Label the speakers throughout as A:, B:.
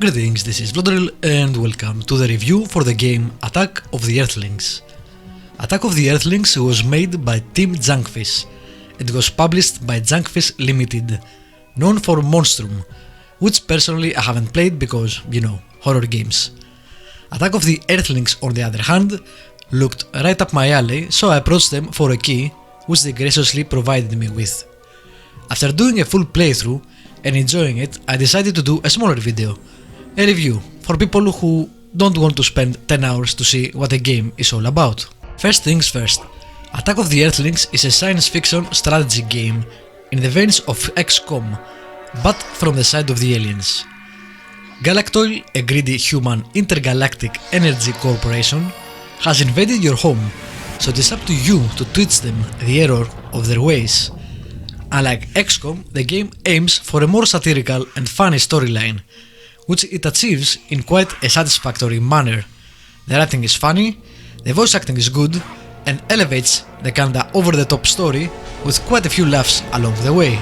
A: Greetings, this is Vlodril and welcome to the review for the game Attack of the Earthlings. Attack of the Earthlings was made by Team Junkfish. It was published by Junkfish Limited, known for Monstrum, which personally I haven't played because, horror games. Attack of the Earthlings, on the other hand, looked right up my alley, so I approached them for a key, which they graciously provided me with. After doing a full playthrough and enjoying it, I decided to do a smaller video, a review, for people who don't want to spend 10 hours to see what a game is all about. First things first, Attack of the Earthlings is a science fiction strategy game in the veins of XCOM, but from the side of the aliens. Galactoil, a greedy human intergalactic energy corporation, has invaded your home, so it is up to you to teach them the error of their ways. Unlike XCOM, the game aims for a more satirical and funny storyline, which it achieves in quite a satisfactory manner. The writing is funny, the voice acting is good, and elevates the kinda over-the-top story with quite a few laughs along the way.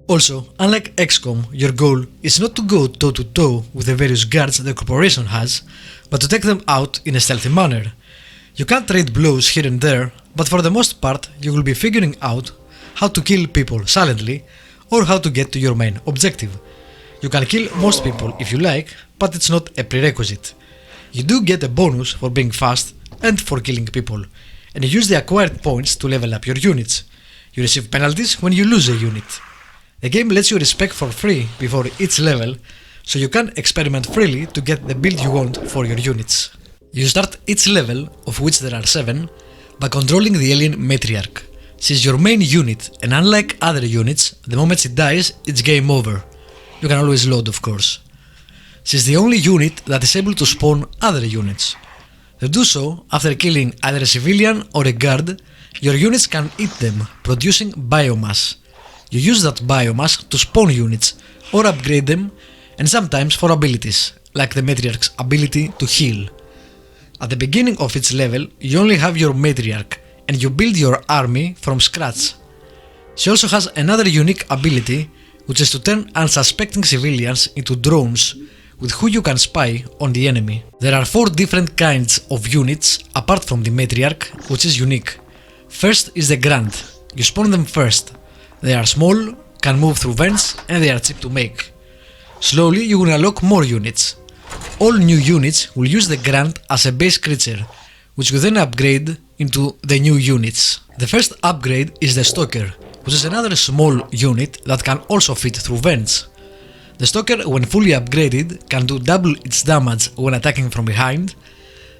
A: Also, unlike XCOM, your goal is not to go toe-to-toe with the various guards the corporation has, but to take them out in a stealthy manner. You can trade blows here and there, but for the most part you will be figuring out how to kill people silently or how to get to your main objective. You can kill most people if you like, but it's not a prerequisite. You do get a bonus for being fast and for killing people, and you use the acquired points to level up your units. You receive penalties when you lose a unit. The game lets you respec for free before each level, so you can experiment freely to get the build you want for your units. You start each level, of which there are 7, by controlling the alien matriarch. She's your main unit, and unlike other units, the moment she dies, it's game over. You can always load, of course. She's the only unit that is able to spawn other units. To do so, after killing either a civilian or a guard, your units can eat them, producing biomass. You use that biomass to spawn units, or upgrade them, and sometimes for abilities, like the matriarch's ability to heal. At the beginning of each level, you only have your matriarch, and you build your army from scratch. She also has another unique ability, which is to turn unsuspecting civilians into drones with who you can spy on the enemy. There are 4 different kinds of units apart from the matriarch, which is unique. First is the Grunt. You spawn them first. They are small, can move through vents, and they are cheap to make. Slowly you will unlock more units. All new units will use the Grunt as a base creature, which you then upgrade into the new units. The first upgrade is the Stalker, which is another small unit that can also fit through vents. The Stalker, when fully upgraded, can do double its damage when attacking from behind,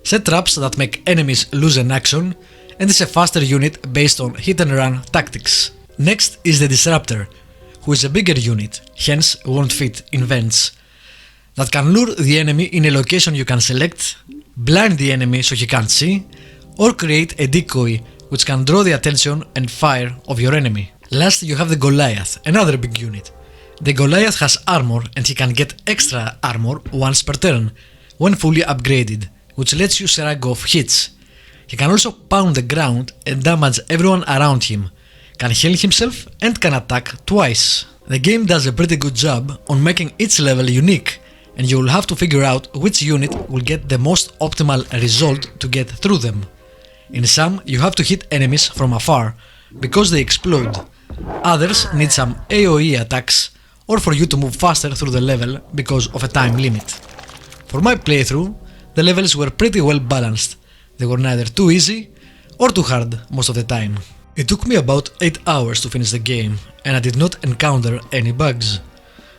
A: set traps that make enemies lose an action, and is a faster unit based on hit and run tactics. Next is the Disruptor, who is a bigger unit, hence won't fit in vents, that can lure the enemy in a location you can select, blind the enemy so he can't see, or create a decoy which can draw the attention and fire of your enemy. Last you have the Goliath, another big unit. The Goliath has armor and he can get extra armor once per turn, when fully upgraded, which lets you shrug off hits. He can also pound the ground and damage everyone around him, can heal himself and can attack twice. The game does a pretty good job on making each level unique, and you will have to figure out which unit will get the most optimal result to get through them. In some, you have to hit enemies from afar, because they explode. Others need some AoE attacks, or for you to move faster through the level because of a time limit. For my playthrough, the levels were pretty well balanced. They were neither too easy or too hard most of the time. It took me about 8 hours to finish the game, and I did not encounter any bugs.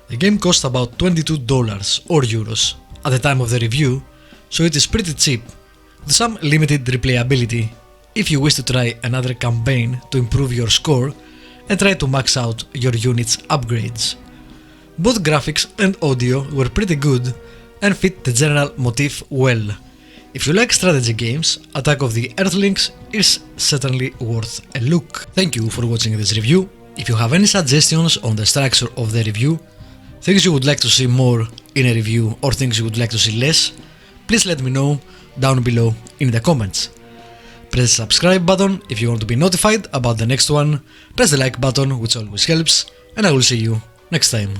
A: The game cost about $22 or euros at the time of the review, so it is pretty cheap, with some limited replayability if you wish to try another campaign to improve your score and try to max out your unit's upgrades. Both graphics and audio were pretty good and fit the general motif well. If you like strategy games, Attack of the Earthlings is certainly worth a look. Thank you for watching this review. If you have any suggestions on the structure of the review, things you would like to see more in a review or things you would like to see less, please let me know down below in the comments. Press the subscribe button if you want to be notified about the next one, press the like button which always helps, and I will see you next time.